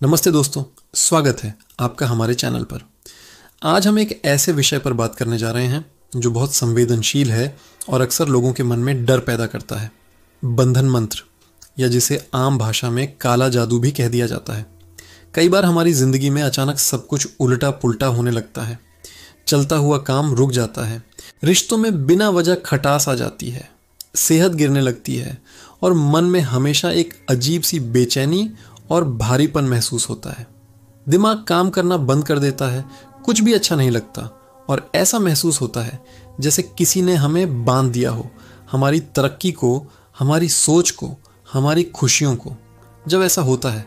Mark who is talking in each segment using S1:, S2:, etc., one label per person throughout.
S1: नमस्ते दोस्तों, स्वागत है आपका हमारे चैनल पर। आज हम एक ऐसे विषय पर बात करने जा रहे हैं जो बहुत संवेदनशील है और अक्सर लोगों के मन में डर पैदा करता है। बंधन मंत्र, या जिसे आम भाषा में काला जादू भी कह दिया जाता है। कई बार हमारी ज़िंदगी में अचानक सब कुछ उल्टा पुल्टा होने लगता है। चलता हुआ काम रुक जाता है, रिश्तों में बिना वजह खटास आ जाती है, सेहत गिरने लगती है और मन में हमेशा एक अजीब सी बेचैनी और भारीपन महसूस होता है। दिमाग काम करना बंद कर देता है, कुछ भी अच्छा नहीं लगता और ऐसा महसूस होता है जैसे किसी ने हमें बांध दिया हो, हमारी तरक्की को, हमारी सोच को, हमारी खुशियों को। जब ऐसा होता है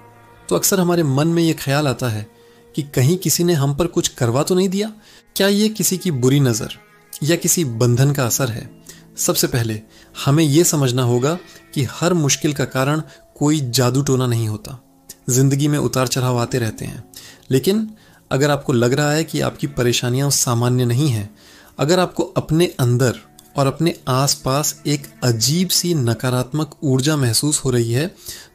S1: तो अक्सर हमारे मन में ये ख्याल आता है कि कहीं किसी ने हम पर कुछ करवा तो नहीं दिया। क्या ये किसी की बुरी नज़र या किसी बंधन का असर है? सबसे पहले हमें यह समझना होगा कि हर मुश्किल का कारण कोई जादू टोना नहीं होता। जिंदगी में उतार चढ़ाव आते रहते हैं, लेकिन अगर आपको लग रहा है कि आपकी परेशानियां सामान्य नहीं हैं, अगर आपको अपने अंदर और अपने आसपास एक अजीब सी नकारात्मक ऊर्जा महसूस हो रही है,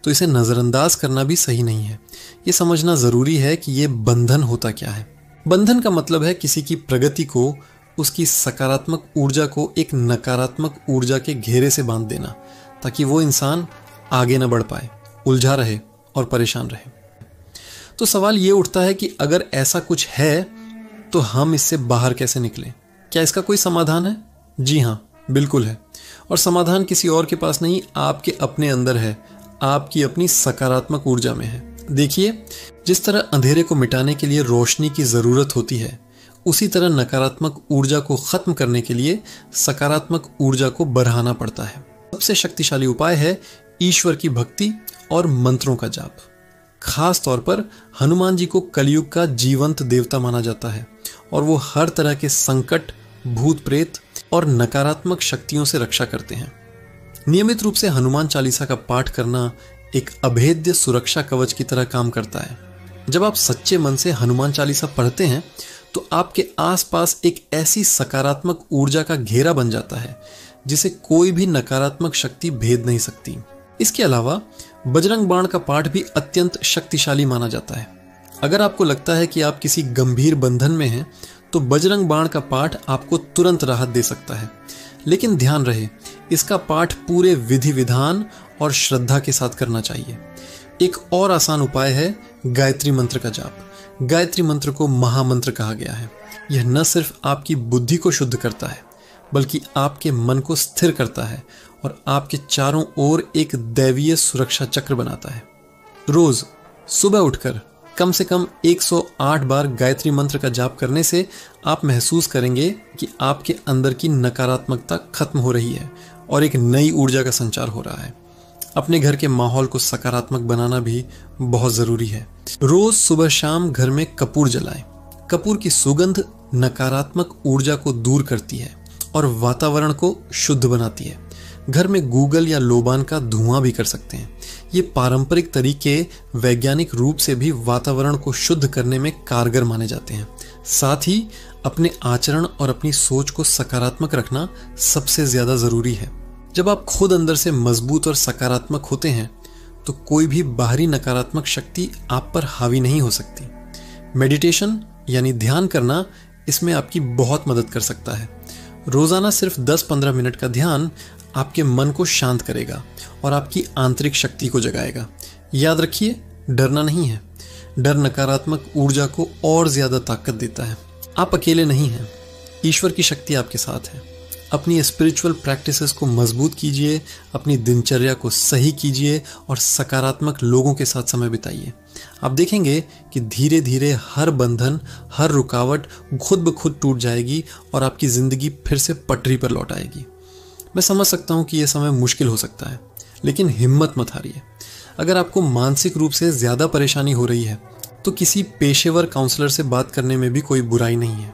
S1: तो इसे नज़रअंदाज करना भी सही नहीं है। ये समझना ज़रूरी है कि ये बंधन होता क्या है। बंधन का मतलब है किसी की प्रगति को, उसकी सकारात्मक ऊर्जा को एक नकारात्मक ऊर्जा के घेरे से बांध देना, ताकि वो इंसान आगे न बढ़ पाए, उलझा रहे और परेशान रहे। तो सवाल ये उठता है कि अगर ऐसा कुछ है तो हम इससे बाहर कैसे निकलें? क्या इसका कोई समाधान है? जी हाँ, बिल्कुल है। और समाधान किसी और के पास नहीं, आपके अपने अंदर है, आपकी अपनी सकारात्मक ऊर्जा में है। देखिए, जिस तरह अंधेरे को मिटाने के लिए रोशनी की ज़रूरत होती है, उसी तरह नकारात्मक ऊर्जा को ख़त्म करने के लिए सकारात्मक ऊर्जा को बढ़ाना पड़ता है। सबसे शक्तिशाली उपाय है ईश्वर की भक्ति और मंत्रों का जाप। खास तौर पर हनुमान जी को कलयुग का जीवंत देवता माना जाता है और वो हर तरह के संकट, भूत प्रेत और नकारात्मक शक्तियों से रक्षा करते हैं। नियमित रूप से हनुमान चालीसा का पाठ करना एक अभेद्य सुरक्षा कवच की तरह काम करता है। जब आप सच्चे मन से हनुमान चालीसा पढ़ते हैं तो आपके आसपास एक ऐसी सकारात्मक ऊर्जा का घेरा बन जाता है जिसे कोई भी नकारात्मक शक्ति भेद नहीं सकती। इसके अलावा बजरंग बाण का पाठ भी अत्यंत शक्तिशाली माना जाता है। अगर आपको लगता है कि आप किसी गंभीर बंधन में हैं, तो बजरंग बाण का पाठ आपको तुरंत राहत दे सकता है। लेकिन ध्यान रहे, इसका पाठ पूरे विधि विधान और श्रद्धा के साथ करना चाहिए। एक और आसान उपाय है गायत्री मंत्र का जाप। गायत्री मंत्र को महामंत्र कहा गया है। यह न सिर्फ आपकी बुद्धि को शुद्ध करता है, बल्कि आपके मन को स्थिर करता है और आपके चारों ओर एक दैवीय सुरक्षा चक्र बनाता है। रोज सुबह उठकर कम से कम 108 बार गायत्री मंत्र का जाप करने से आप महसूस करेंगे कि आपके अंदर की नकारात्मकता खत्म हो रही है और एक नई ऊर्जा का संचार हो रहा है। अपने घर के माहौल को सकारात्मक बनाना भी बहुत ज़रूरी है। रोज सुबह शाम घर में कपूर जलाएं। कपूर की सुगंध नकारात्मक ऊर्जा को दूर करती है और वातावरण को शुद्ध बनाती है। घर में गूगल या लोबान का धुआं भी कर सकते हैं। ये पारंपरिक तरीके वैज्ञानिक रूप से भी वातावरण को शुद्ध करने में कारगर माने जाते हैं। साथ ही अपने आचरण और अपनी सोच को सकारात्मक रखना सबसे ज़्यादा ज़रूरी है। जब आप खुद अंदर से मजबूत और सकारात्मक होते हैं तो कोई भी बाहरी नकारात्मक शक्ति आप पर हावी नहीं हो सकती। मेडिटेशन यानी ध्यान करना इसमें आपकी बहुत मदद कर सकता है। रोज़ाना सिर्फ 10-15 मिनट का ध्यान आपके मन को शांत करेगा और आपकी आंतरिक शक्ति को जगाएगा। याद रखिए, डरना नहीं है। डर नकारात्मक ऊर्जा को और ज़्यादा ताकत देता है। आप अकेले नहीं हैं, ईश्वर की शक्ति आपके साथ है। अपनी स्पिरिचुअल प्रैक्टिसेस को मजबूत कीजिए, अपनी दिनचर्या को सही कीजिए और सकारात्मक लोगों के साथ समय बिताइए। आप देखेंगे कि धीरे धीरे हर बंधन, हर रुकावट खुद ब खुद टूट जाएगी और आपकी ज़िंदगी फिर से पटरी पर लौट आएगी। मैं समझ सकता हूँ कि यह समय मुश्किल हो सकता है, लेकिन हिम्मत मत हारिए। अगर आपको मानसिक रूप से ज़्यादा परेशानी हो रही है तो किसी पेशेवर काउंसलर से बात करने में भी कोई बुराई नहीं है।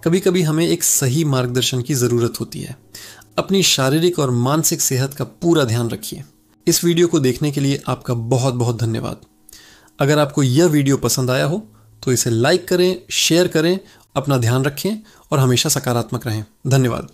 S1: कभी कभी हमें एक सही मार्गदर्शन की ज़रूरत होती है। अपनी शारीरिक और मानसिक सेहत का पूरा ध्यान रखिए। इस वीडियो को देखने के लिए आपका बहुत बहुत धन्यवाद। अगर आपको यह वीडियो पसंद आया हो तो इसे लाइक करें, शेयर करें, अपना ध्यान रखें और हमेशा सकारात्मक रहें। धन्यवाद।